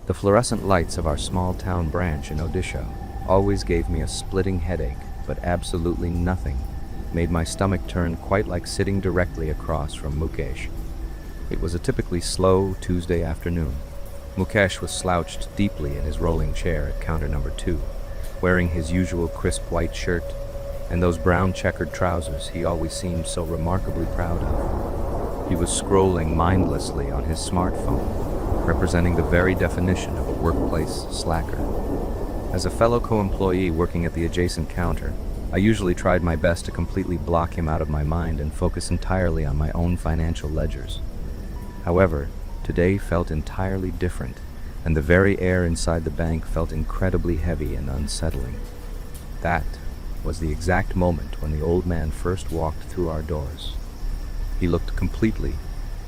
The fluorescent lights of our small town branch in Odisha always gave me a splitting headache, but absolutely nothing made my stomach turn quite like sitting directly across from Mukesh. It was a typically slow Tuesday afternoon. Mukesh was slouched deeply in his rolling chair at counter number 2, wearing his usual crisp white shirt and those brown checkered trousers he always seemed so remarkably proud of. He was scrolling mindlessly on his smartphone, representing the very definition of a workplace slacker. As a fellow co-employee working at the adjacent counter, I usually tried my best to completely block him out of my mind and focus entirely on my own financial ledgers. However, today felt entirely different, and the very air inside the bank felt incredibly heavy and unsettling. That was the exact moment when the old man first walked through our doors. He looked completely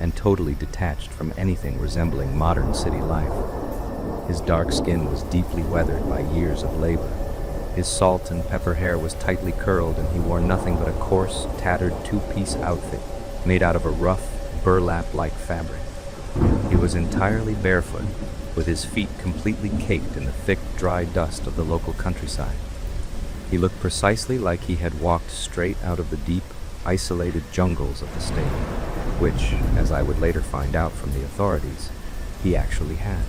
and totally detached from anything resembling modern city life. His dark skin was deeply weathered by years of labor. His salt and pepper hair was tightly curled, and he wore nothing but a coarse, tattered two-piece outfit made out of a rough, burlap-like fabric. He was entirely barefoot, with his feet completely caked in the thick, dry dust of the local countryside. He looked precisely like he had walked straight out of the deep, isolated jungles of the state, which, as I would later find out from the authorities, he actually had.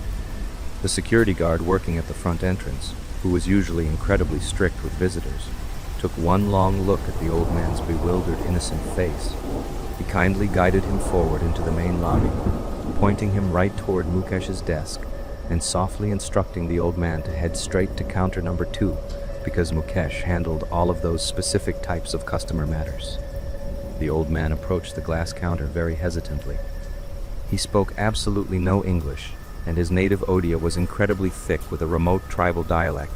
The security guard working at the front entrance, who was usually incredibly strict with visitors, took one long look at the old man's bewildered, innocent face. He kindly guided him forward into the main lobby, pointing him right toward Mukesh's desk and softly instructing the old man to head straight to counter number 2, because Mukesh handled all of those specific types of customer matters. The old man approached the glass counter very hesitantly. He spoke absolutely no English, and his native Odia was incredibly thick with a remote tribal dialect,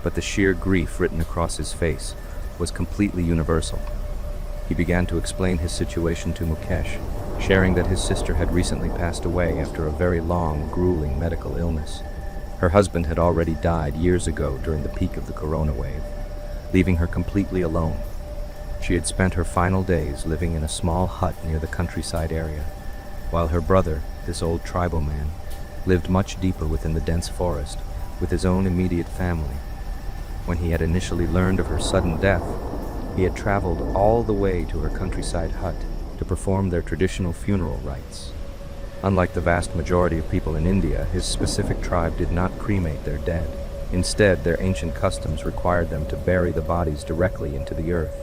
but the sheer grief written across his face was completely universal. He began to explain his situation to Mukesh, sharing that his sister had recently passed away after a very long, grueling medical illness. Her husband had already died years ago during the peak of the corona wave, leaving her completely alone. She had spent her final days living in a small hut near the countryside area, while her brother, this old tribal man, lived much deeper within the dense forest with his own immediate family. When he had initially learned of her sudden death, he had traveled all the way to her countryside hut to perform their traditional funeral rites. Unlike the vast majority of people in India, his specific tribe did not cremate their dead. Instead, their ancient customs required them to bury the bodies directly into the earth.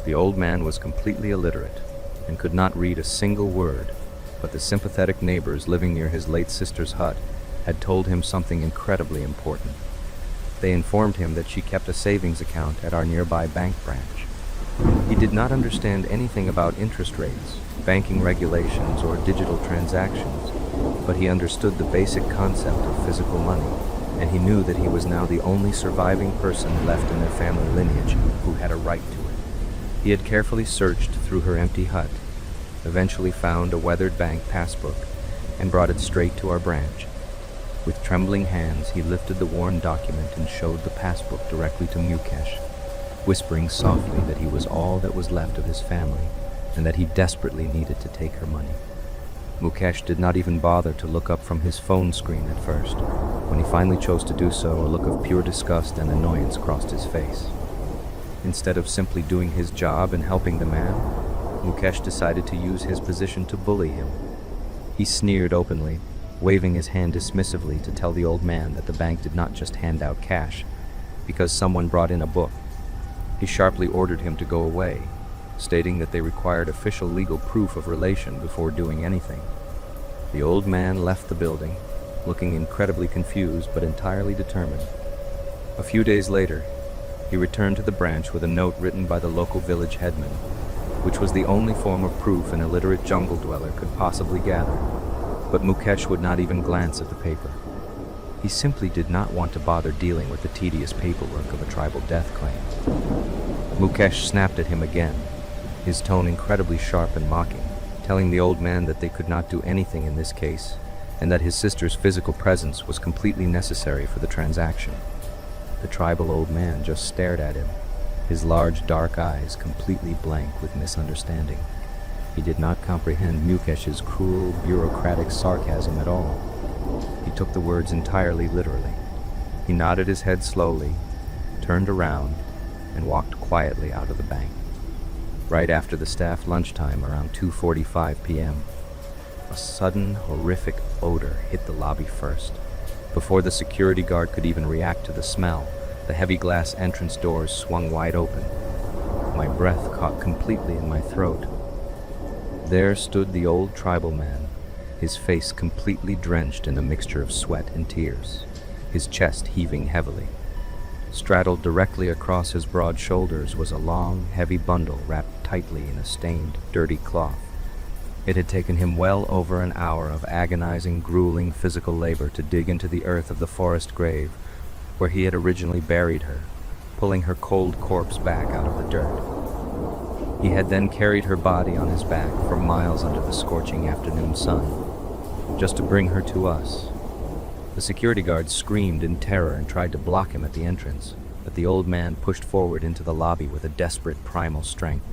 The old man was completely illiterate and could not read a single word, but the sympathetic neighbors living near his late sister's hut had told him something incredibly important. They informed him that she kept a savings account at our nearby bank branch. He did not understand anything about interest rates, banking regulations, or digital transactions, but he understood the basic concept of physical money, and he knew that he was now the only surviving person left in their family lineage who had a right to it. He had carefully searched through her empty hut, eventually found a weathered bank passbook, and brought it straight to our branch. With trembling hands, he lifted the worn document and showed the passbook directly to Mukesh, whispering softly that he was all that was left of his family and that he desperately needed to take her money. Mukesh did not even bother to look up from his phone screen at first. When he finally chose to do so, a look of pure disgust and annoyance crossed his face. Instead of simply doing his job and helping the man, Mukesh decided to use his position to bully him. He sneered openly, waving his hand dismissively to tell the old man that the bank did not just hand out cash because someone brought in a book. He sharply ordered him to go away, stating that they required official legal proof of relation before doing anything. The old man left the building, looking incredibly confused but entirely determined. A few days later, he returned to the branch with a note written by the local village headman, which was the only form of proof an illiterate jungle dweller could possibly gather. But Mukesh would not even glance at the paper. He simply did not want to bother dealing with the tedious paperwork of a tribal death claim. Mukesh snapped at him again, his tone incredibly sharp and mocking, telling the old man that they could not do anything in this case, and that his sister's physical presence was completely necessary for the transaction. The tribal old man just stared at him, his large dark eyes completely blank with misunderstanding. He did not comprehend Mukesh's cruel, bureaucratic sarcasm at all. He took the words entirely literally. He nodded his head slowly, turned around, and walked quietly out of the bank. Right after the staff lunchtime, around 2:45 p.m., a sudden, horrific odor hit the lobby first. Before the security guard could even react to the smell, the heavy glass entrance doors swung wide open. My breath caught completely in my throat. There stood the old tribal man, his face completely drenched in a mixture of sweat and tears, his chest heaving heavily. Straddled directly across his broad shoulders was a long, heavy bundle wrapped tightly in a stained, dirty cloth. It had taken him well over an hour of agonizing, grueling physical labor to dig into the earth of the forest grave where he had originally buried her, pulling her cold corpse back out of the dirt. He had then carried her body on his back for miles under the scorching afternoon sun, just to bring her to us. The security guard screamed in terror and tried to block him at the entrance, but the old man pushed forward into the lobby with a desperate primal strength.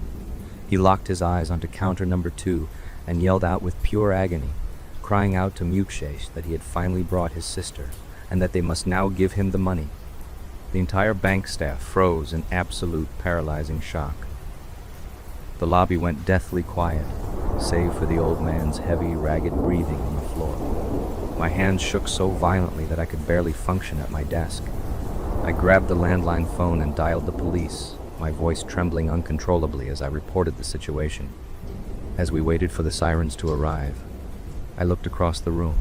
He locked his eyes onto counter number 2 and yelled out with pure agony, crying out to Mukesh that he had finally brought his sister and that they must now give him the money. The entire bank staff froze in absolute paralyzing shock. The lobby went deathly quiet, save for the old man's heavy, ragged breathing on the floor. My hands shook so violently that I could barely function at my desk. I grabbed the landline phone and dialed the police, my voice trembling uncontrollably as I reported the situation. As we waited for the sirens to arrive, I looked across the room.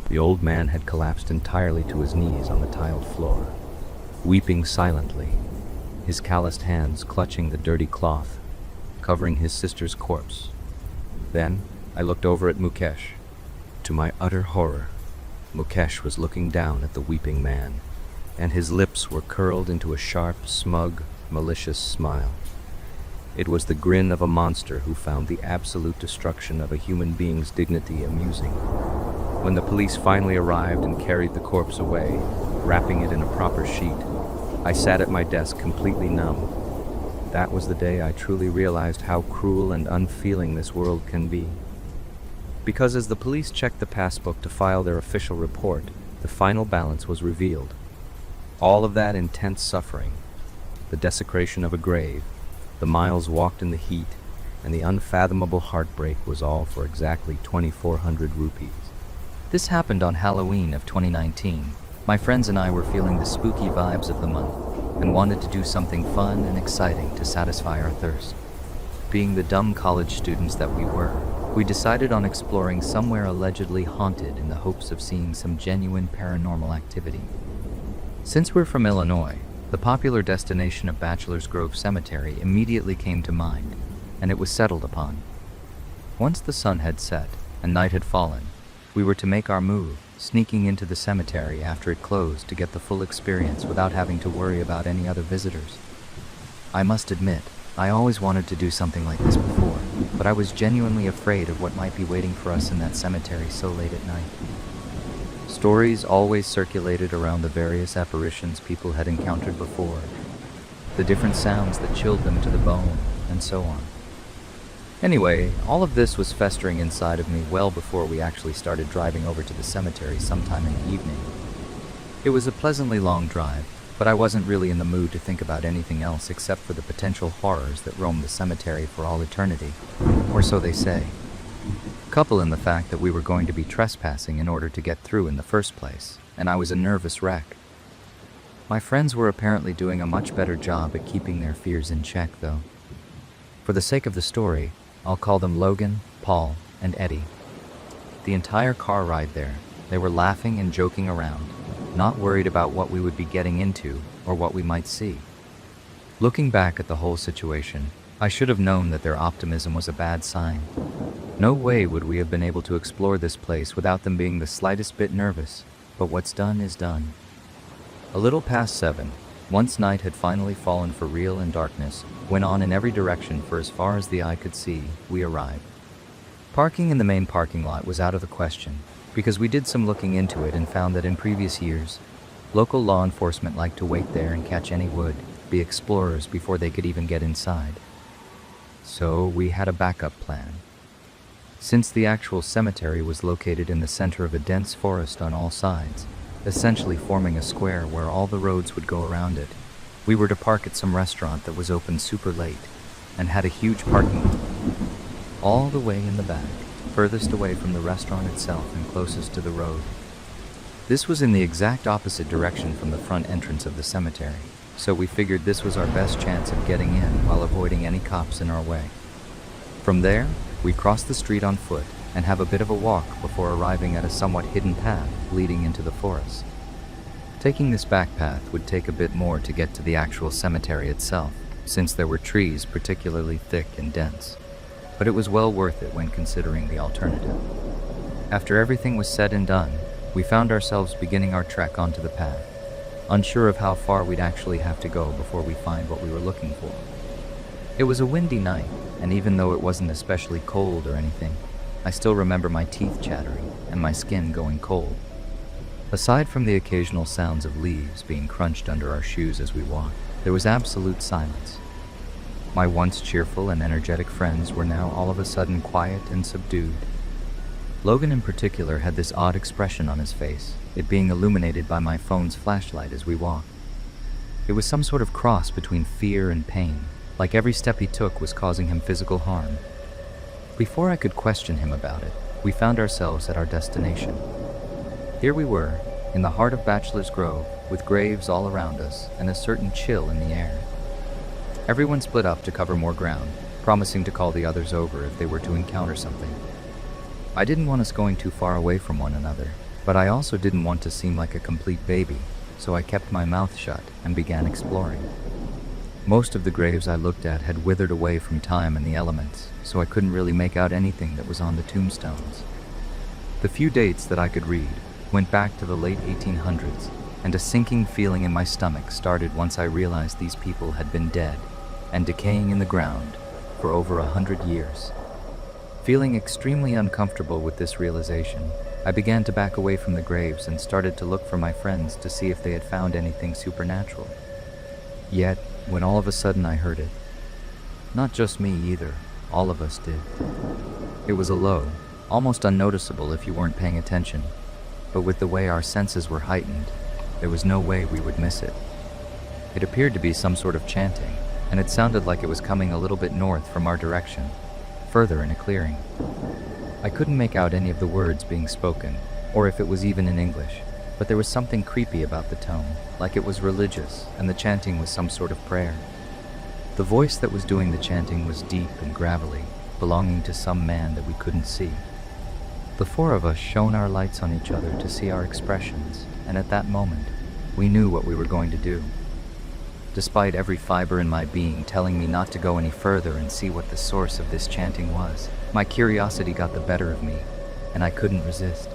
The old man had collapsed entirely to his knees on the tiled floor, weeping silently, his calloused hands clutching the dirty cloth, covering his sister's corpse. Then I looked over at Mukesh. To my utter horror, Mukesh was looking down at the weeping man, and his lips were curled into a sharp, smug, malicious smile. It was the grin of a monster who found the absolute destruction of a human being's dignity amusing. When the police finally arrived and carried the corpse away, wrapping it in a proper sheet, I sat at my desk completely numb. That was the day I truly realized how cruel and unfeeling this world can be. Because as the police checked the passbook to file their official report, the final balance was revealed. All of that intense suffering, the desecration of a grave, the miles walked in the heat, and the unfathomable heartbreak was all for exactly 2,400 rupees. This happened on Halloween of 2019. My friends and I were feeling the spooky vibes of the month and wanted to do something fun and exciting to satisfy our thirst. Being the dumb college students that we were, we decided on exploring somewhere allegedly haunted in the hopes of seeing some genuine paranormal activity. Since we're from Illinois, the popular destination of Bachelor's Grove Cemetery immediately came to mind, and it was settled upon. Once the sun had set and night had fallen, we were to make our move, sneaking into the cemetery after it closed to get the full experience without having to worry about any other visitors. I must admit, I always wanted to do something like this before, but I was genuinely afraid of what might be waiting for us in that cemetery so late at night. Stories always circulated around the various apparitions people had encountered before, the different sounds that chilled them to the bone, and so on. Anyway, all of this was festering inside of me well before we actually started driving over to the cemetery sometime in the evening. It was a pleasantly long drive, but I wasn't really in the mood to think about anything else except for the potential horrors that roamed the cemetery for all eternity, or so they say. Couple in the fact that we were going to be trespassing in order to get through in the first place, and I was a nervous wreck. My friends were apparently doing a much better job at keeping their fears in check, though. For the sake of the story, I'll call them Logan, Paul, and Eddie. The entire car ride there, they were laughing and joking around, not worried about what we would be getting into or what we might see. Looking back at the whole situation, I should have known that their optimism was a bad sign. No way would we have been able to explore this place without them being the slightest bit nervous, but what's done is done. A little past 7, once night had finally fallen for real and darkness went on in every direction for as far as the eye could see, we arrived. Parking in the main parking lot was out of the question, because we did some looking into it and found that in previous years, local law enforcement liked to wait there and catch any would-be explorers before they could even get inside. So we had a backup plan. since the actual cemetery was located in the center of a dense forest on all sides, essentially forming a square where all the roads would go around it. We were to park at some restaurant that was open super late and had a huge parking lot all the way in the back, furthest away from the restaurant itself and closest to the road. This was in the exact opposite direction from the front entrance of the cemetery, so we figured this was our best chance of getting in while avoiding any cops in our way. From there, we cross the street on foot and have a bit of a walk before arriving at a somewhat hidden path leading into the forest. Taking this back path would take a bit more to get to the actual cemetery itself, since there were trees particularly thick and dense, but it was well worth it when considering the alternative. After everything was said and done, we found ourselves beginning our trek onto the path, unsure of how far we'd actually have to go before we find what we were looking for. It was a windy night, and even though it wasn't especially cold or anything, I still remember my teeth chattering and my skin going cold. Aside from the occasional sounds of leaves being crunched under our shoes as we walked, there was absolute silence. My once cheerful and energetic friends were now all of a sudden quiet and subdued. Logan in particular had this odd expression on his face, it being illuminated by my phone's flashlight as we walked. It was some sort of cross between fear and pain, like every step he took was causing him physical harm. Before I could question him about it, we found ourselves at our destination. Here we were, in the heart of Bachelor's Grove, with graves all around us and a certain chill in the air. Everyone split up to cover more ground, promising to call the others over if they were to encounter something. I didn't want us going too far away from one another, but I also didn't want to seem like a complete baby, so I kept my mouth shut and began exploring. Most of the graves I looked at had withered away from time and the elements, so I couldn't really make out anything that was on the tombstones. The few dates that I could read went back to the late 1800s, and a sinking feeling in my stomach started once I realized these people had been dead and decaying in the ground for over 100 years. Feeling extremely uncomfortable with this realization, I began to back away from the graves and started to look for my friends to see if they had found anything supernatural. Yet, when all of a sudden I heard it, not just me either, all of us did. It was a low, almost unnoticeable if you weren't paying attention, but with the way our senses were heightened, there was no way we would miss it. It appeared to be some sort of chanting, and it sounded like it was coming a little bit north from our direction, further in a clearing. I couldn't make out any of the words being spoken, or if it was even in English, but there was something creepy about the tone, like it was religious, and the chanting was some sort of prayer. The voice that was doing the chanting was deep and gravelly, belonging to some man that we couldn't see. The four of us shone our lights on each other to see our expressions, and at that moment, we knew what we were going to do. Despite every fiber in my being telling me not to go any further and see what the source of this chanting was, my curiosity got the better of me, and I couldn't resist.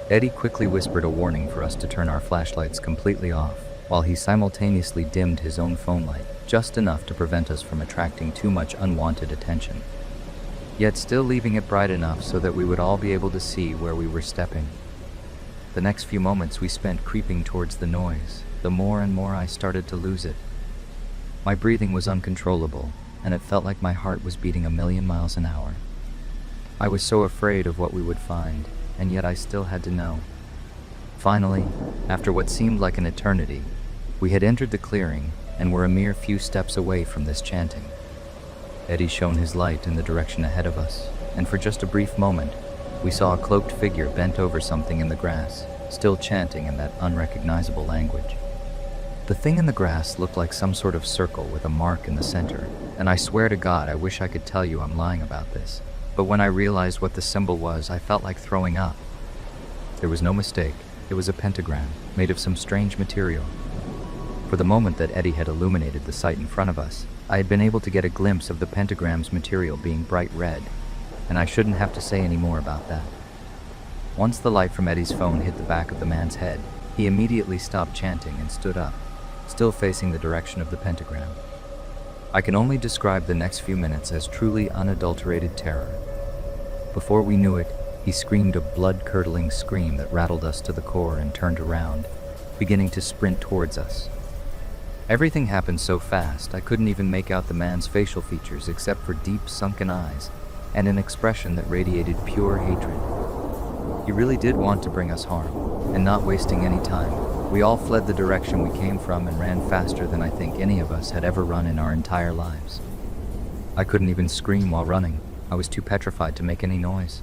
Eddie quickly whispered a warning for us to turn our flashlights completely off, while he simultaneously dimmed his own phone light, just enough to prevent us from attracting too much unwanted attention, yet still leaving it bright enough so that we would all be able to see where we were stepping. The next few moments we spent creeping towards the noise. The more and more I started to lose it. My breathing was uncontrollable, and it felt like my heart was beating 1,000,000 miles an hour. I was so afraid of what we would find, and yet I still had to know. Finally, after what seemed like an eternity, we had entered the clearing and were a mere few steps away from this chanting. Eddie shone his light in the direction ahead of us, and for just a brief moment, we saw a cloaked figure bent over something in the grass, still chanting in that unrecognizable language. The thing in the grass looked like some sort of circle with a mark in the center, and I swear to God I wish I could tell you I'm lying about this, but when I realized what the symbol was, I felt like throwing up. There was no mistake, it was a pentagram, made of some strange material. For the moment that Eddie had illuminated the sight in front of us, I had been able to get a glimpse of the pentagram's material being bright red, and I shouldn't have to say any more about that. Once the light from Eddie's phone hit the back of the man's head, he immediately stopped chanting and stood up, still facing the direction of the pentagram. I can only describe the next few minutes as truly unadulterated terror. Before we knew it, he screamed a blood-curdling scream that rattled us to the core and turned around, beginning to sprint towards us. Everything happened so fast I couldn't even make out the man's facial features except for deep sunken eyes, and an expression that radiated pure hatred. He really did want to bring us harm, and not wasting any time, we all fled the direction we came from and ran faster than I think any of us had ever run in our entire lives. I couldn't even scream while running. I was too petrified to make any noise.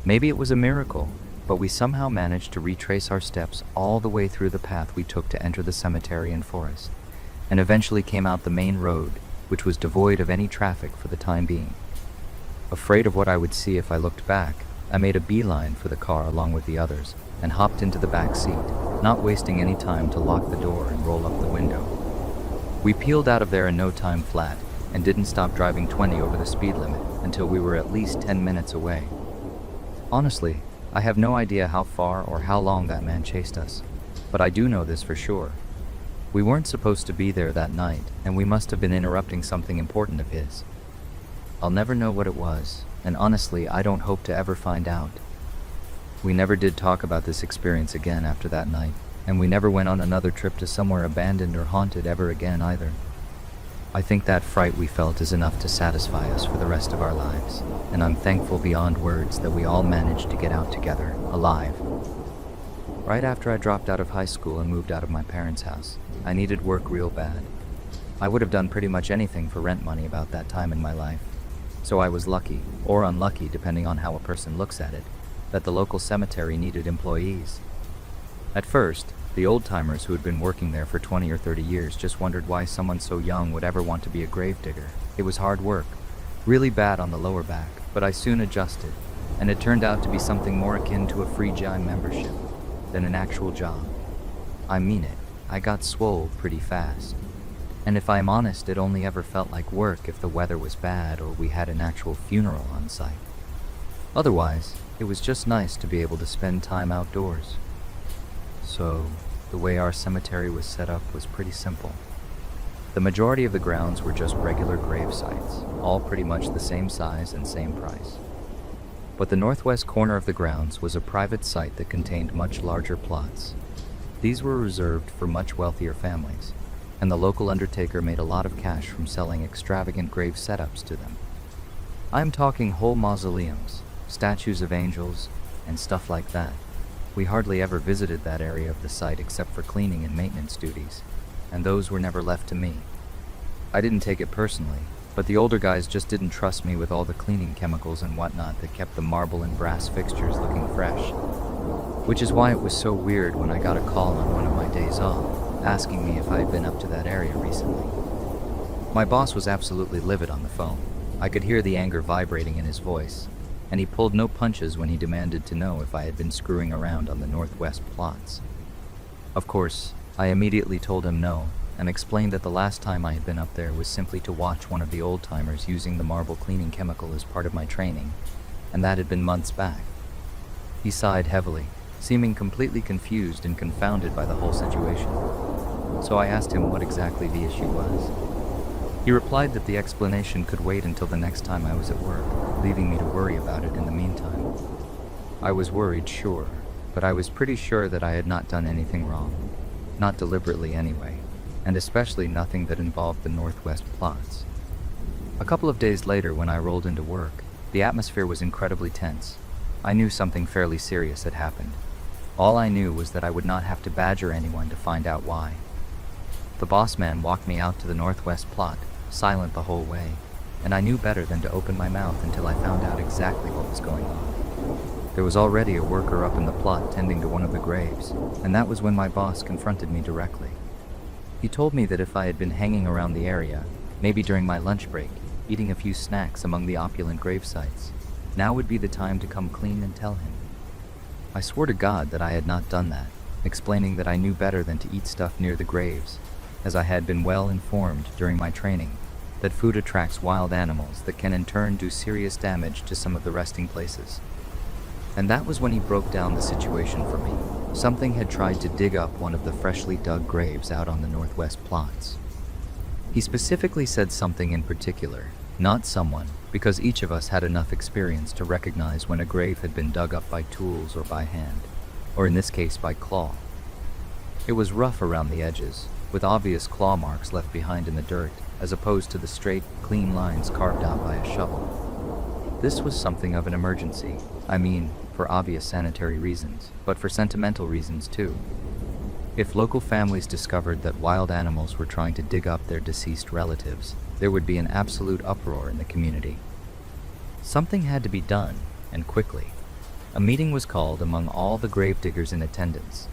Maybe it was a miracle, but we somehow managed to retrace our steps all the way through the path we took to enter the cemetery and forest, and eventually came out the main road, which was devoid of any traffic for the time being. Afraid of what I would see if I looked back, I made a beeline for the car along with the others and hopped into the back seat, not wasting any time to lock the door and roll up the window. We peeled out of there in no time flat and didn't stop driving 20 over the speed limit until we were at least 10 minutes away. Honestly, I have no idea how far or how long that man chased us, but I do know this for sure. We weren't supposed to be there that night, and we must have been interrupting something important of his. I'll never know what it was, and honestly, I don't hope to ever find out. We never did talk about this experience again after that night, and we never went on another trip to somewhere abandoned or haunted ever again either. I think that fright we felt is enough to satisfy us for the rest of our lives, and I'm thankful beyond words that we all managed to get out together, alive. Right after I dropped out of high school and moved out of my parents' house, I needed work real bad. I would have done pretty much anything for rent money about that time in my life. So I was lucky, or unlucky depending on how a person looks at it, that the local cemetery needed employees. At first, the old-timers who had been working there for 20 or 30 years just wondered why someone so young would ever want to be a gravedigger. It was hard work, really bad on the lower back, but I soon adjusted, and it turned out to be something more akin to a free gym membership than an actual job. I mean it, I got swole pretty fast. And if I'm honest, it only ever felt like work if the weather was bad or we had an actual funeral on site. Otherwise, it was just nice to be able to spend time outdoors. So, the way our cemetery was set up was pretty simple. The majority of the grounds were just regular grave sites, all pretty much the same size and same price. But the northwest corner of the grounds was a private site that contained much larger plots. These were reserved for much wealthier families, and the local undertaker made a lot of cash from selling extravagant grave setups to them. I'm talking whole mausoleums, statues of angels, and stuff like that. We hardly ever visited that area of the site except for cleaning and maintenance duties, and those were never left to me. I didn't take it personally, but the older guys just didn't trust me with all the cleaning chemicals and whatnot that kept the marble and brass fixtures looking fresh. Which is why it was so weird when I got a call on one of my days off, asking me if I had been up to that area recently. My boss was absolutely livid on the phone. I could hear the anger vibrating in his voice, and he pulled no punches when he demanded to know if I had been screwing around on the northwest plots. Of course, I immediately told him no, and explained that the last time I had been up there was simply to watch one of the old-timers using the marble cleaning chemical as part of my training, and that had been months back. He sighed heavily, seeming completely confused and confounded by the whole situation. So I asked him what exactly the issue was. He replied that the explanation could wait until the next time I was at work, leaving me to worry about it in the meantime. I was worried, sure, but I was pretty sure that I had not done anything wrong. Not deliberately anyway, and especially nothing that involved the northwest plots. A couple of days later, when I rolled into work, the atmosphere was incredibly tense. I knew something fairly serious had happened. All I knew was that I would not have to badger anyone to find out why. The boss man walked me out to the northwest plot, silent the whole way, and I knew better than to open my mouth until I found out exactly what was going on. There was already a worker up in the plot tending to one of the graves, and that was when my boss confronted me directly. He told me that if I had been hanging around the area, maybe during my lunch break, eating a few snacks among the opulent grave sites, now would be the time to come clean and tell him. I swore to God that I had not done that, explaining that I knew better than to eat stuff near the graves, as I had been well informed during my training that food attracts wild animals that can in turn do serious damage to some of the resting places. And that was when he broke down the situation for me. Something had tried to dig up one of the freshly dug graves out on the northwest plots. He specifically said something in particular, not someone, because each of us had enough experience to recognize when a grave had been dug up by tools or by hand, or in this case by claw. It was rough around the edges, with obvious claw marks left behind in the dirt, as opposed to the straight, clean lines carved out by a shovel. This was something of an emergency. I mean, for obvious sanitary reasons, but for sentimental reasons too. If local families discovered that wild animals were trying to dig up their deceased relatives, there would be an absolute uproar in the community. Something had to be done, and quickly. A meeting was called among all the gravediggers in attendance.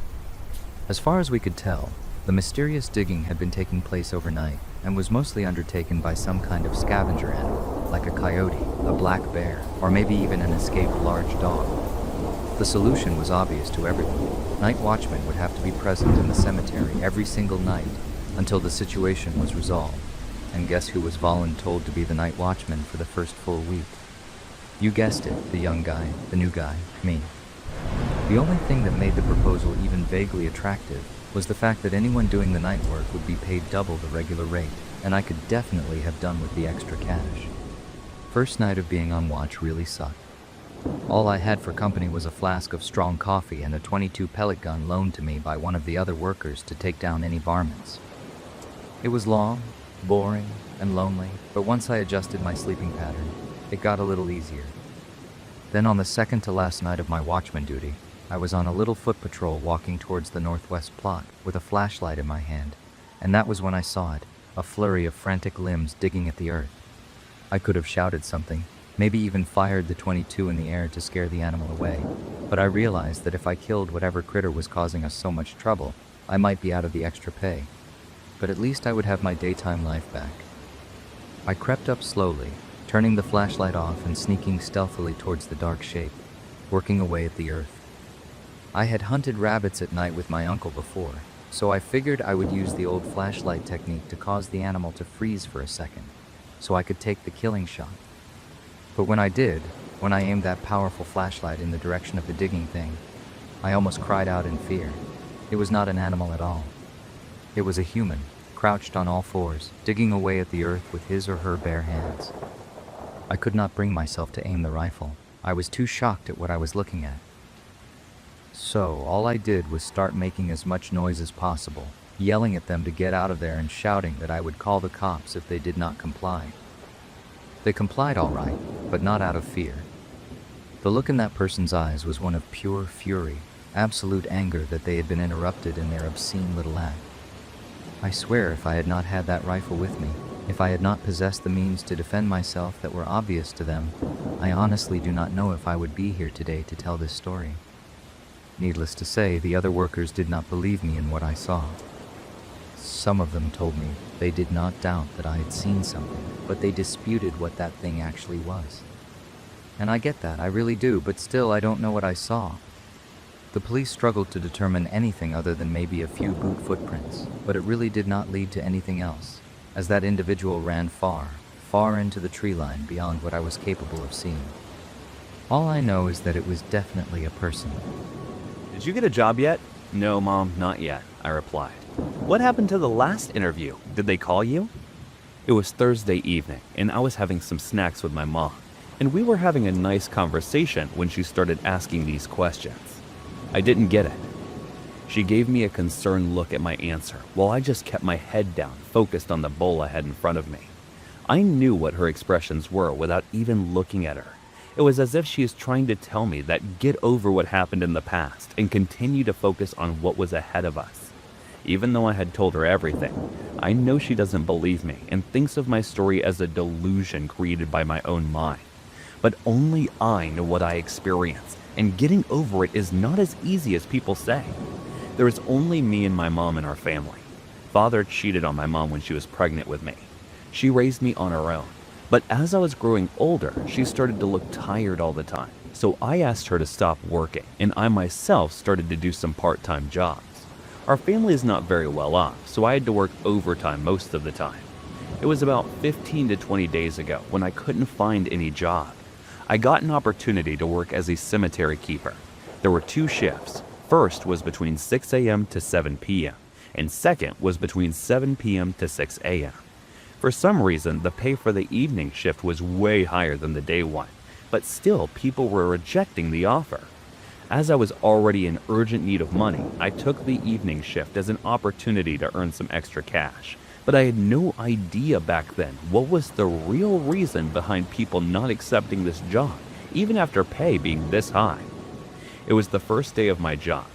As far as we could tell, the mysterious digging had been taking place overnight and was mostly undertaken by some kind of scavenger animal, like a coyote, a black bear, or maybe even an escaped large dog. The solution was obvious to everyone. Night watchmen would have to be present in the cemetery every single night until the situation was resolved. And guess who was voluntold to be the night watchman for the first full week? You guessed it, the young guy, the new guy, me. The only thing that made the proposal even vaguely attractive was the fact that anyone doing the night work would be paid double the regular rate, and I could definitely have done with the extra cash. First night of being on watch really sucked. All I had for company was a flask of strong coffee and a .22 pellet gun loaned to me by one of the other workers to take down any varmints. It was long, boring, and lonely, but once I adjusted my sleeping pattern, it got a little easier. Then on the second to last night of my watchman duty, I was on a little foot patrol walking towards the northwest plot with a flashlight in my hand, and that was when I saw it, a flurry of frantic limbs digging at the earth. I could have shouted something, maybe even fired the .22 in the air to scare the animal away, but I realized that if I killed whatever critter was causing us so much trouble, I might be out of the extra pay. But at least I would have my daytime life back. I crept up slowly, turning the flashlight off and sneaking stealthily towards the dark shape, working away at the earth. I had hunted rabbits at night with my uncle before, so I figured I would use the old flashlight technique to cause the animal to freeze for a second, so I could take the killing shot. But when I did, when I aimed that powerful flashlight in the direction of the digging thing, I almost cried out in fear. It was not an animal at all. It was a human, crouched on all fours, digging away at the earth with his or her bare hands. I could not bring myself to aim the rifle. I was too shocked at what I was looking at. So all I did was start making as much noise as possible, yelling at them to get out of there and shouting that I would call the cops if they did not comply. They complied all right, but not out of fear. The look in that person's eyes was one of pure fury, absolute anger that they had been interrupted in their obscene little act. I swear if I had not had that rifle with me, if I had not possessed the means to defend myself that were obvious to them, I honestly do not know if I would be here today to tell this story. Needless to say, the other workers did not believe me in what I saw. Some of them told me they did not doubt that I had seen something, but they disputed what that thing actually was. And I get that, I really do, but still I don't know what I saw. The police struggled to determine anything other than maybe a few boot footprints, but it really did not lead to anything else, as that individual ran far, far into the tree line beyond what I was capable of seeing. All I know is that it was definitely a person. Did you get a job yet? No, Mom, not yet, I replied. What happened to the last interview? Did they call you? It was Thursday evening, and I was having some snacks with my mom, and we were having a nice conversation when she started asking these questions. I didn't get it. She gave me a concerned look at my answer, while I just kept my head down, focused on the bowl I had in front of me. I knew what her expressions were without even looking at her. It was as if she is trying to tell me that get over what happened in the past and continue to focus on what was ahead of us. Even though I had told her everything, I know she doesn't believe me and thinks of my story as a delusion created by my own mind. But only I know what I experienced, and getting over it is not as easy as people say. There is only me and my mom in our family. Father cheated on my mom when she was pregnant with me. She raised me on her own. But as I was growing older, she started to look tired all the time. So I asked her to stop working, and I myself started to do some part-time jobs. Our family is not very well off, so I had to work overtime most of the time. It was about 15 to 20 days ago when I couldn't find any job. I got an opportunity to work as a cemetery keeper. There were 2 shifts. First was between 6 a.m. to 7 p.m., and second was between 7 p.m. to 6 a.m. For some reason, the pay for the evening shift was way higher than the day one, but still people were rejecting the offer. As I was already in urgent need of money, I took the evening shift as an opportunity to earn some extra cash, But I had no idea back then what was the real reason behind people not accepting this job, even after pay being this high. It was the first day of my job.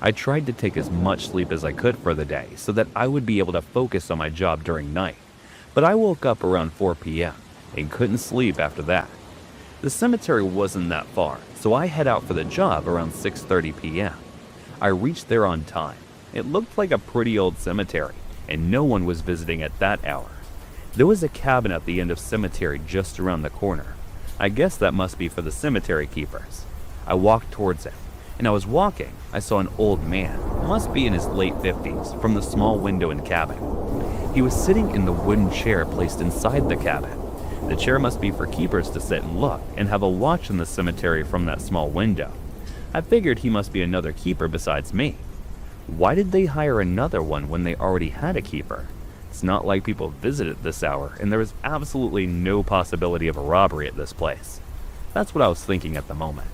I tried to take as much sleep as I could for the day so that I would be able to focus on my job during night. But I woke up around 4 p.m. and couldn't sleep after that. The cemetery wasn't that far, so I head out for the job around 6:30 p.m. I reached there on time. It looked like a pretty old cemetery, and no one was visiting at that hour. There was a cabin at the end of cemetery just around the corner. I guess that must be for the cemetery keepers. I walked towards it, and I was walking. I saw an old man, must be in his late 50s, from the small window in the cabin. He was sitting in the wooden chair placed inside the cabin. The chair must be for keepers to sit and look and have a watch in the cemetery from that small window. I figured he must be another keeper besides me. Why did they hire another one when they already had a keeper? It's not like people visit at this hour, and there was absolutely no possibility of a robbery at this place. That's what I was thinking at the moment.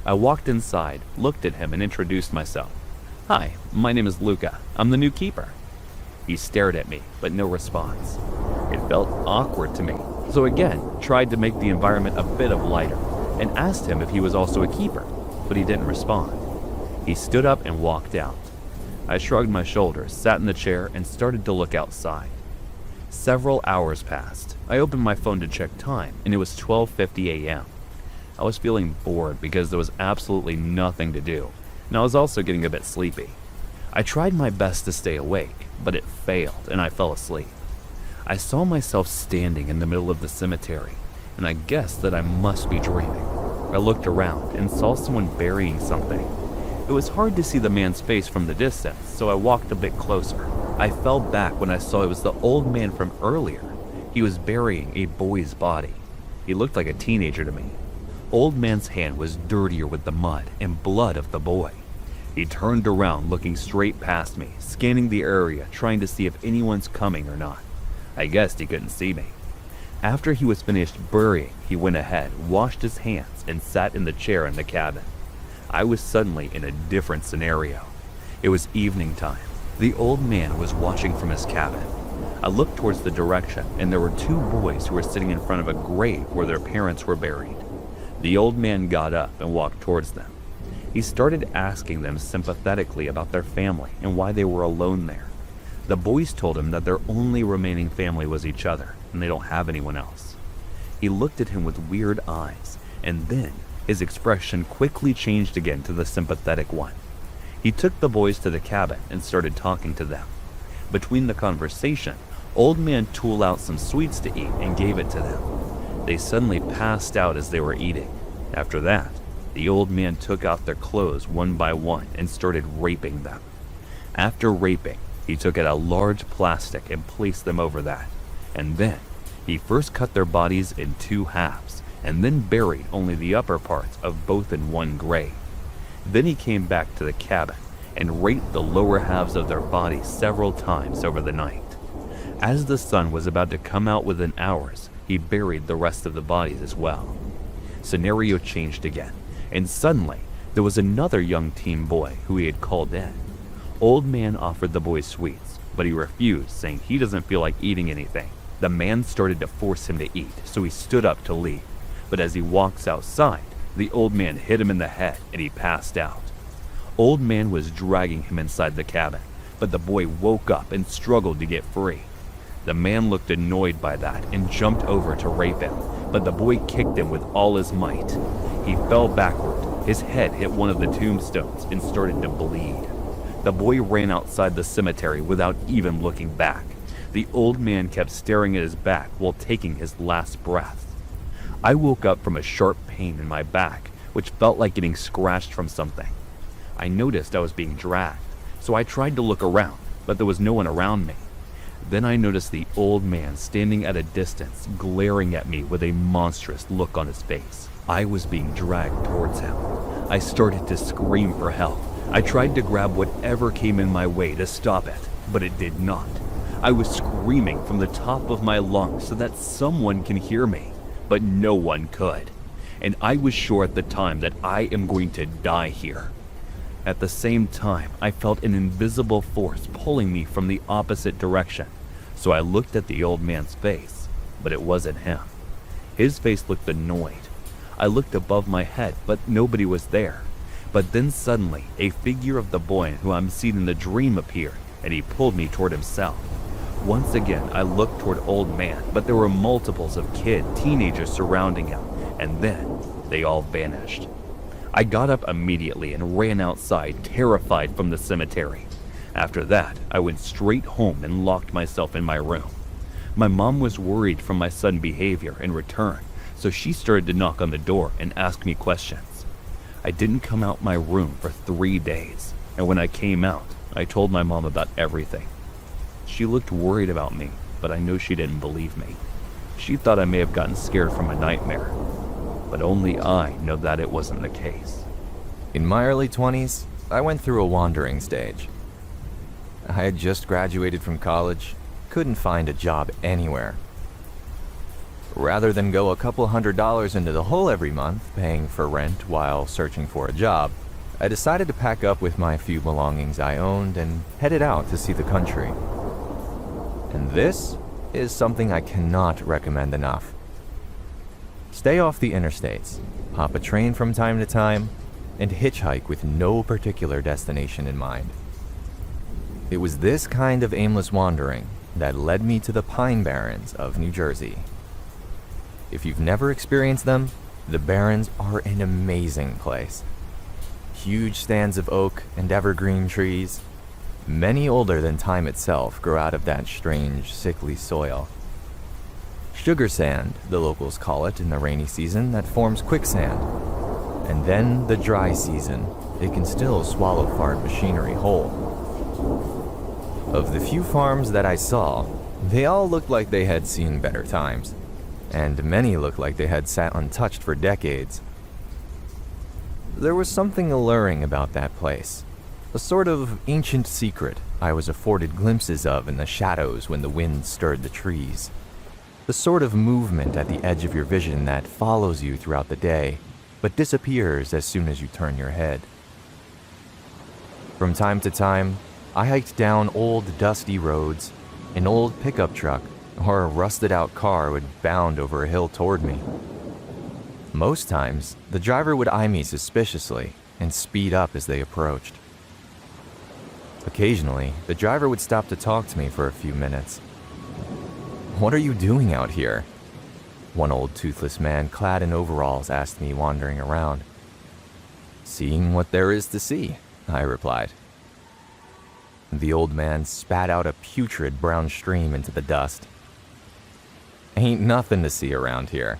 I walked inside, looked at him, and introduced myself. "Hi, my name is Luca. I'm the new keeper." He stared at me, but no response. It felt awkward to me, so again tried to make the environment a bit of lighter, and asked him if he was also a keeper, but he didn't respond. He stood up and walked out. I shrugged my shoulders, sat in the chair, and started to look outside. Several hours passed. I opened my phone to check time, and it was 12:50 a.m. I was feeling bored because there was absolutely nothing to do, and I was also getting a bit sleepy. I tried my best to stay awake, but it failed, and I fell asleep. I saw myself standing in the middle of the cemetery, and I guessed that I must be dreaming. I looked around and saw someone burying something. It was hard to see the man's face from the distance, so I walked a bit closer. I fell back when I saw it was the old man from earlier. He was burying a boy's body. He looked like a teenager to me. Old man's hand was dirtier with the mud and blood of the boy. He turned around looking straight past me, scanning the area, trying to see if anyone's coming or not. I guessed he couldn't see me. After he was finished burying, he went ahead, washed his hands, and sat in the chair in the cabin. I was suddenly in a different scenario. It was evening time. The old man was watching from his cabin. I looked towards the direction, and there were two boys who were sitting in front of a grave where their parents were buried. The old man got up and walked towards them. He started asking them sympathetically about their family and why they were alone there. The boys told him that their only remaining family was each other, and they don't have anyone else. He looked at him with weird eyes, and then his expression quickly changed again to the sympathetic one. He took the boys to the cabin and started talking to them. Between the conversation, old man tooled out some sweets to eat and gave it to them. They suddenly passed out as they were eating. After that, the old man took off their clothes one by one and started raping them. After raping, he took out a large plastic and placed them over that. And then, he first cut their bodies in two halves, and then buried only the upper parts of both in one grave. Then he came back to the cabin and raped the lower halves of their bodies several times over the night. As the sun was about to come out within hours, he buried the rest of the bodies as well. Scenario changed again, and suddenly there was another young teen boy who he had called in. Old man offered the boy sweets, but he refused, saying he doesn't feel like eating anything. The man started to force him to eat, so he stood up to leave. But as he walks outside, the old man hit him in the head and he passed out. Old man was dragging him inside the cabin, but the boy woke up and struggled to get free. The man looked annoyed by that and jumped over to rape him, but the boy kicked him with all his might. He fell backward, his head hit one of the tombstones and started to bleed. The boy ran outside the cemetery without even looking back. The old man kept staring at his back while taking his last breath. I woke up from a sharp pain in my back, which felt like getting scratched from something. I noticed I was being dragged, so I tried to look around, but there was no one around me. Then I noticed the old man standing at a distance, glaring at me with a monstrous look on his face. I was being dragged towards him. I started to scream for help. I tried to grab whatever came in my way to stop it, but it did not. I was screaming from the top of my lungs so that someone can hear me, but no one could. And I was sure at the time that I am going to die here. At the same time, I felt an invisible force pulling me from the opposite direction, so I looked at the old man's face, but it wasn't him. His face looked annoyed. I looked above my head, but nobody was there. But then suddenly, a figure of the boy who I'm seeing in the dream appeared, and he pulled me toward himself. Once again, I looked toward old man, but there were multiples of teenagers surrounding him, and then they all vanished. I got up immediately and ran outside, terrified from the cemetery. After that, I went straight home and locked myself in my room. My mom was worried from my sudden behavior in return, so she started to knock on the door and ask me questions. I didn't come out my room for 3 days, and when I came out, I told my mom about everything. She looked worried about me, but I know she didn't believe me. She thought I may have gotten scared from a nightmare, but only I know that it wasn't the case. In my early 20s, I went through a wandering stage. I had just graduated from college, couldn't find a job anywhere. Rather than go a couple $100s into the hole every month paying for rent while searching for a job, I decided to pack up with my few belongings I owned and headed out to see the country. And this is something I cannot recommend enough. Stay off the interstates, hop a train from time to time, and hitchhike with no particular destination in mind. It was this kind of aimless wandering that led me to the Pine Barrens of New Jersey. If you've never experienced them, the Barrens are an amazing place. Huge stands of oak and evergreen trees, many older than time itself, grow out of that strange, sickly soil. Sugar sand, the locals call it in the rainy season, that forms quicksand. And then the dry season, it can still swallow farm machinery whole. Of the few farms that I saw, they all looked like they had seen better times, and many looked like they had sat untouched for decades. There was something alluring about that place, a sort of ancient secret I was afforded glimpses of in the shadows when the wind stirred the trees. The sort of movement at the edge of your vision that follows you throughout the day, but disappears as soon as you turn your head. From time to time, I hiked down old dusty roads. An old pickup truck or a rusted-out car would bound over a hill toward me. Most times, the driver would eye me suspiciously and speed up as they approached. Occasionally, the driver would stop to talk to me for a few minutes. "What are you doing out here?" one old toothless man clad in overalls asked me wandering around. "Seeing what there is to see," I replied. The old man spat out a putrid brown stream into the dust. "Ain't nothing to see around here."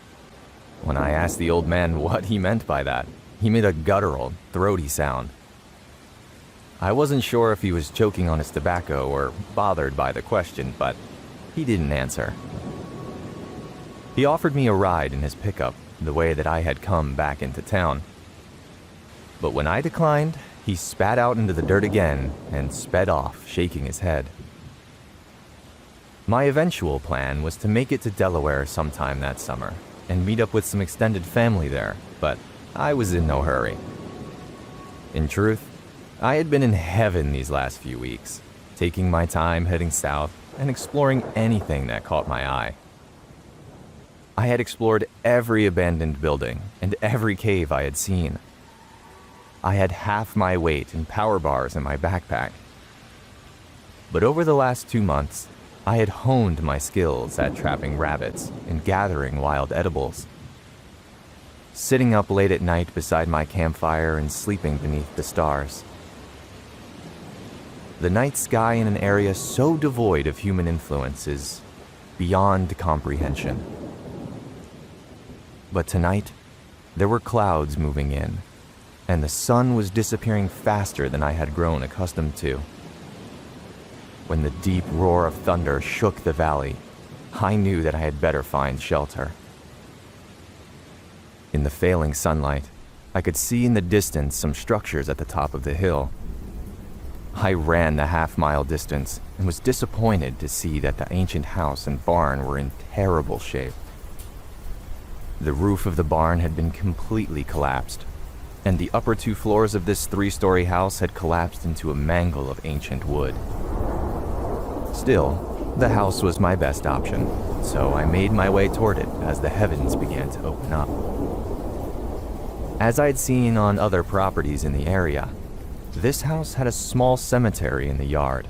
When I asked the old man what he meant by that, he made a guttural, throaty sound. I wasn't sure if he was choking on his tobacco or bothered by the question, but he didn't answer. He offered me a ride in his pickup the way that I had come back into town. But when I declined, he spat out into the dirt again and sped off, shaking his head. My eventual plan was to make it to Delaware sometime that summer and meet up with some extended family there, but I was in no hurry. In truth, I had been in heaven these last few weeks, taking my time heading south and exploring anything that caught my eye. I had explored every abandoned building and every cave I had seen. I had half my weight in power bars in my backpack. But over the last 2 months, I had honed my skills at trapping rabbits and gathering wild edibles. Sitting up late at night beside my campfire and sleeping beneath the stars. The night sky in an area so devoid of human influence is beyond comprehension. But tonight, there were clouds moving in, and the sun was disappearing faster than I had grown accustomed to. When the deep roar of thunder shook the valley, I knew that I had better find shelter. In the failing sunlight, I could see in the distance some structures at the top of the hill. I ran the half-mile distance and was disappointed to see that the ancient house and barn were in terrible shape. The roof of the barn had been completely collapsed, and the upper 2 floors of this 3-story house had collapsed into a mangle of ancient wood. Still, The house was my best option, so I made my way toward it as the heavens began to open up. As I'd seen on other properties in the area, this house had a small cemetery in the yard.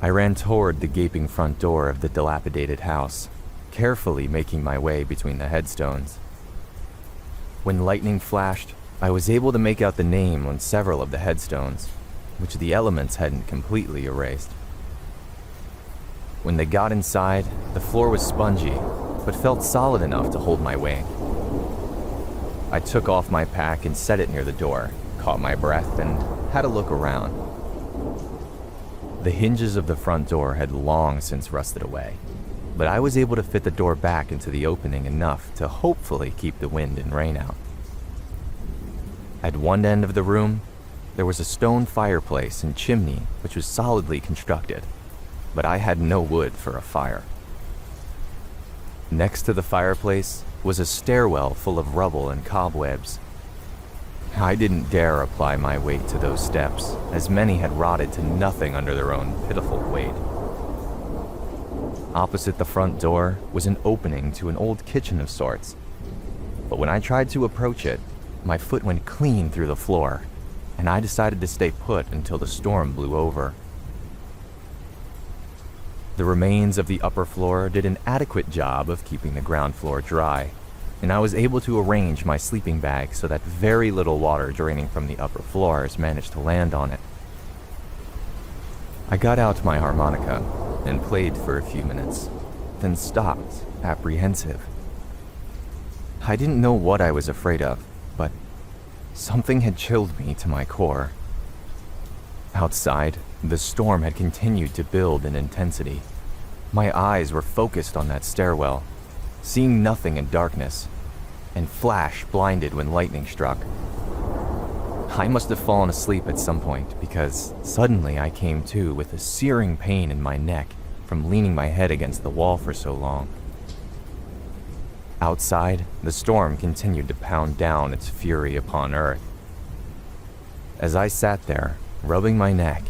I ran toward the gaping front door of the dilapidated house, carefully making my way between the headstones. When lightning flashed, I was able to make out the name on several of the headstones, which the elements hadn't completely erased. When they got inside, the floor was spongy, but felt solid enough to hold my weight. I took off my pack and set it near the door, caught my breath, and had a look around. The hinges of the front door had long since rusted away, but I was able to fit the door back into the opening enough to hopefully keep the wind and rain out. At one end of the room, there was a stone fireplace and chimney which was solidly constructed, but I had no wood for a fire. Next to the fireplace was a stairwell full of rubble and cobwebs. I didn't dare apply my weight to those steps, as many had rotted to nothing under their own pitiful weight. Opposite the front door was an opening to an old kitchen of sorts, but when I tried to approach it, my foot went clean through the floor, and I decided to stay put until the storm blew over. The remains of the upper floor did an adequate job of keeping the ground floor dry, and I was able to arrange my sleeping bag so that very little water draining from the upper floors managed to land on it. I got out my harmonica and played for a few minutes, then stopped, apprehensive. I didn't know what I was afraid of, but something had chilled me to my core. Outside, the storm had continued to build in intensity. My eyes were focused on that stairwell, seeing nothing in darkness, and flash blinded when lightning struck. I must have fallen asleep at some point because suddenly I came to with a searing pain in my neck from leaning my head against the wall for so long. Outside, the storm continued to pound down its fury upon Earth. As I sat there, rubbing my neck,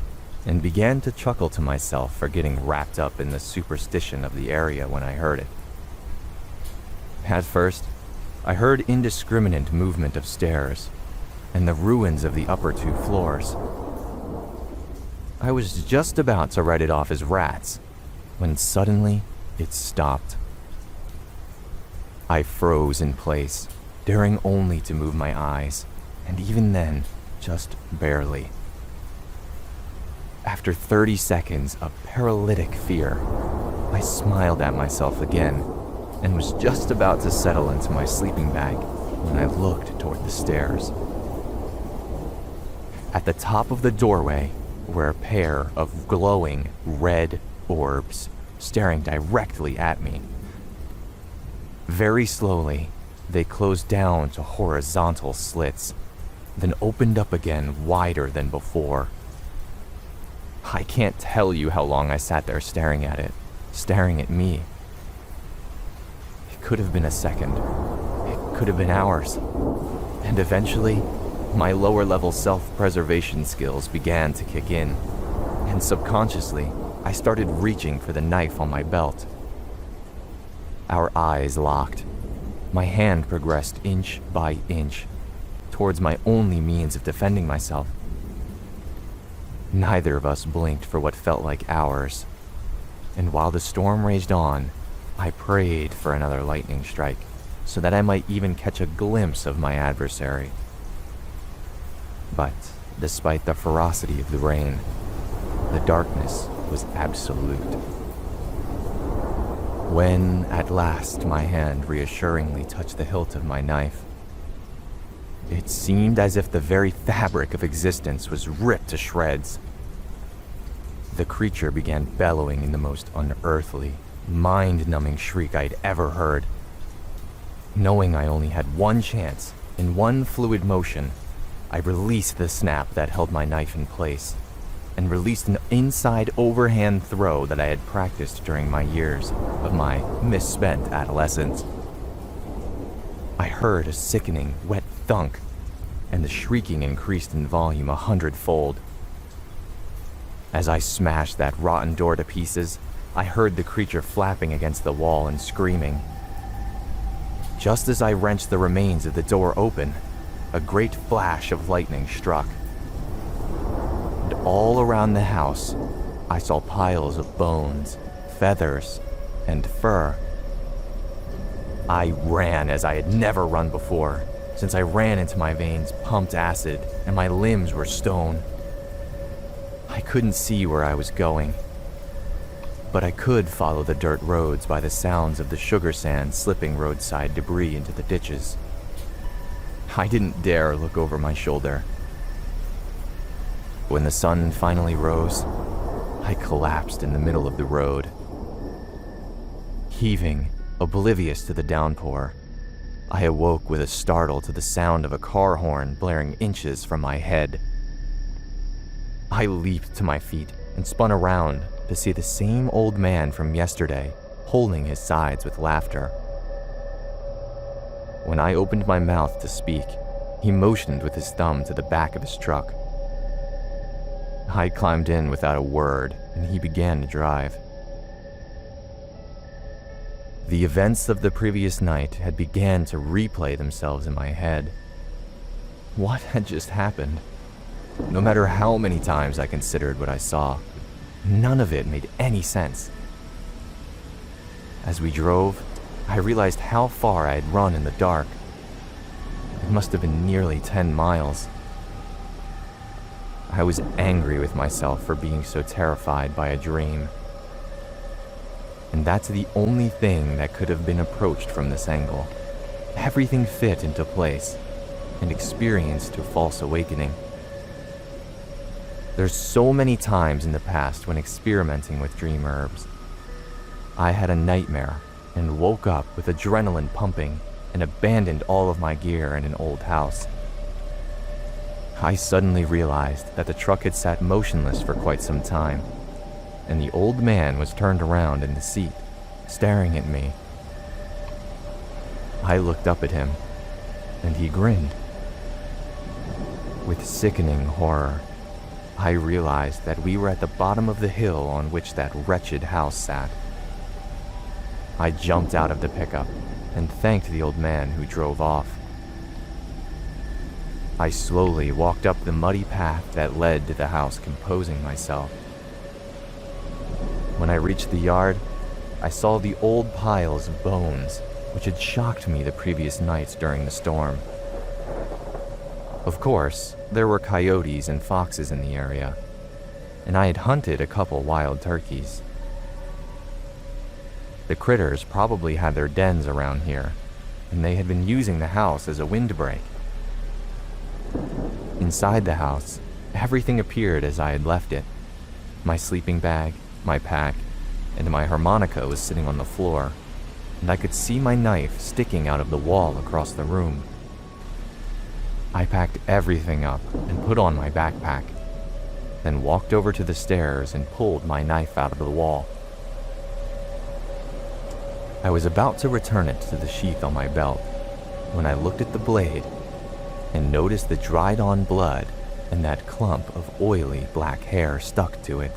and began to chuckle to myself for getting wrapped up in the superstition of the area when I heard it. At first, I heard indiscriminate movement of stairs, and the ruins of the upper two floors. I was just about to write it off as rats, when suddenly it stopped. I froze in place, daring only to move my eyes, and even then, just barely. After 30 seconds of paralytic fear, I smiled at myself again and was just about to settle into my sleeping bag when I looked toward the stairs. At the top of the doorway were a pair of glowing red orbs staring directly at me. Very slowly, they closed down to horizontal slits, then opened up again wider than before. I can't tell you how long I sat there staring at it, staring at me. It could have been a second. It could have been hours. And eventually, my lower-level self-preservation skills began to kick in, and subconsciously, I started reaching for the knife on my belt. Our eyes locked. My hand progressed inch by inch towards my only means of defending myself. Neither of us blinked for what felt like hours, and while the storm raged on, I prayed for another lightning strike so that I might even catch a glimpse of my adversary. But despite the ferocity of the rain, the darkness was absolute. When, at last, my hand reassuringly touched the hilt of my knife, it seemed as if the very fabric of existence was ripped to shreds. The creature began bellowing in the most unearthly, mind-numbing shriek I'd ever heard. Knowing I only had one chance, in one fluid motion, I released the snap that held my knife in place, and released an inside overhand throw that I had practiced during my years of my misspent adolescence. I heard a sickening, wet thunk, and the shrieking increased in volume 100-fold. As I smashed that rotten door to pieces, I heard the creature flapping against the wall and screaming. Just as I wrenched the remains of the door open, a great flash of lightning struck. And all around the house, I saw piles of bones, feathers, and fur. I ran as I had never run before, since I ran into my veins pumped acid and my limbs were stone. I couldn't see where I was going, but I could follow the dirt roads by the sounds of the sugar sand slipping roadside debris into the ditches. I didn't dare look over my shoulder. When the sun finally rose, I collapsed in the middle of the road. Heaving, oblivious to the downpour, I awoke with a startle to the sound of a car horn blaring inches from my head. I leaped to my feet and spun around to see the same old man from yesterday holding his sides with laughter. When I opened my mouth to speak, he motioned with his thumb to the back of his truck. I climbed in without a word, and he began to drive. The events of the previous night had begun to replay themselves in my head. What had just happened? No matter how many times I considered what I saw, none of it made any sense. As we drove, I realized how far I had run in the dark. It must have been nearly 10 miles. I was angry with myself for being so terrified by a dream. And that's the only thing that could have been approached from this angle. Everything fit into place and experienced a false awakening. There's so many times in the past when experimenting with dream herbs. I had a nightmare and woke up with adrenaline pumping and abandoned all of my gear in an old house. I suddenly realized that the truck had sat motionless for quite some time, and the old man was turned around in the seat, staring at me. I looked up at him, and he grinned. With sickening horror, I realized that we were at the bottom of the hill on which that wretched house sat. I jumped out of the pickup and thanked the old man who drove off. I slowly walked up the muddy path that led to the house, composing myself. When I reached the yard, I saw the old piles of bones which had shocked me the previous nights during the storm. Of course, there were coyotes and foxes in the area, and I had hunted a couple wild turkeys. The critters probably had their dens around here, and they had been using the house as a windbreak. Inside the house, everything appeared as I had left it. My sleeping bag, my pack, and my harmonica was sitting on the floor, and I could see my knife sticking out of the wall across the room. I packed everything up and put on my backpack, then walked over to the stairs and pulled my knife out of the wall. I was about to return it to the sheath on my belt when I looked at the blade and noticed the dried-on blood and that clump of oily black hair stuck to it.